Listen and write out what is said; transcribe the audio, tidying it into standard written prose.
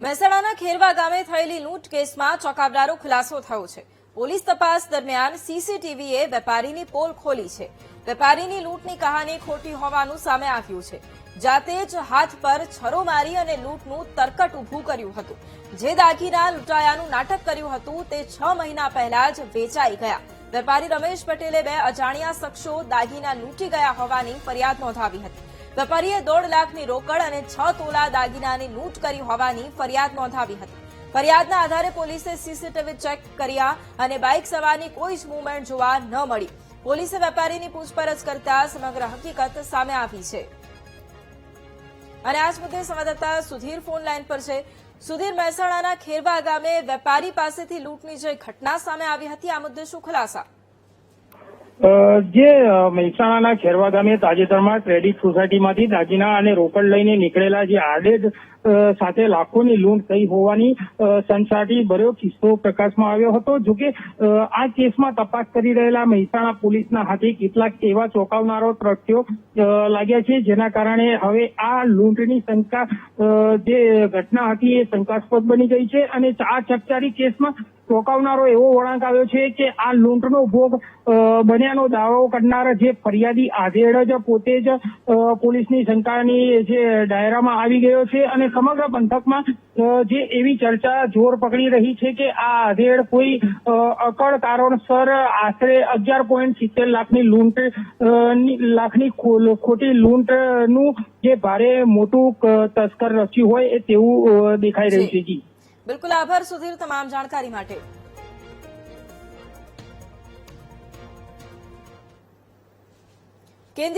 મહેસાણાના ખેરવા ગામે થયેલી લૂંટ કેસમાં ચોંકાવનારો ખુલાસો થયો છે। પોલીસ તપાસ દરમિયાન સીસીટીવીએ વેપારીની પોલ ખોલી છે। વેપારીની લૂંટની કહાની ખોટી હોવાનું સામે આવ્યું છે। જાતે જ હાથ પર છરો મારી અને લૂંટનું તરકટ ઊભું કર્યું હતું। જે દાગીના લૂંટાયાનું નાટક કર્યું હતું તે 6 મહિના પહેલા જ વેચાઈ ગયા। વેપારી રમેશ પટેલે 2 અજાણ્યા શખ્સો દાગીના લૂંટી ગયા હોવાની ફરિયાદ નોંધાવી હતી। વેપારીએ 1.5 લાખની રોકડ અને 6 તોલા દાગીનાની લૂંટ કરી હોવાની ફરિયાદ નોંધાવી હતી। ફરિયાદના આધારે પોલીસે સીસીટીવી ચેક કર્યા અને બાઇક સવારની કોઈ જ મૂવમેન્ટ જોવા ન મળી। પોલીસે વેપારીની પૂછપરછ કરતા સમગ્ર હકીકત સામે આવી છે। અને આ જ મુદ્દે સંવાદદાતા સુધીર ફોન લાઈન પર છે। સુધીર, મહેસાણાના ખેરવા ગામે વેપારી પાસેથી લૂંટની જે ઘટના સામે આવી હતી, આ મુદ્દે શું ખુલાસા? જે મહેસાણાના ખેરવા ગામે તાજેતરમાં ક્રેડિટ સોસાયટીમાંથી દાગીના અને રોકડ લઈને નીકળેલા જે આડેદ સાથે લાખોની લૂંટ થઈ હોવાની સનસનાટી ભર્યો કિસ્સો પ્રકાશમાં આવ્યો હતો। જોકે આ કેસમાં તપાસ કરી રહેલા મહેસાણા પોલીસના હાથે કેટલાક એવા ચોંકાવનારો તથ્યો લાગ્યા છે, જેના કારણે હવે આ લૂંટની શંકા જે ઘટના હતી એ શંકાસ્પદ બની ગઈ છે અને આ ચકચારી કેસમાં ચોંકાવનારો એવો વળાંક આવ્યો છે કે આ લૂંટનો ભોગ બન્યાનો દાવો કરનાર જે ફરિયાદી આધેડ જ પોતે જ પોલીસની શંકાની જે દાયરામાં આવી ગયો છે અને સમગ્ર પંથકમાં જે એવી ચર્ચા જોર પકડી રહી છે કે આ આધેડ કોઈ અકળ કારણસર આશરે 11.70 લાખની ખોટી લૂંટનું જે ભારે મોટું તસ્કર રચ્યું હોય એ તેવું દેખાઈ રહ્યું છે। જી બિલકુલ, આભાર સુધીર તમામ જાણકારી માટે।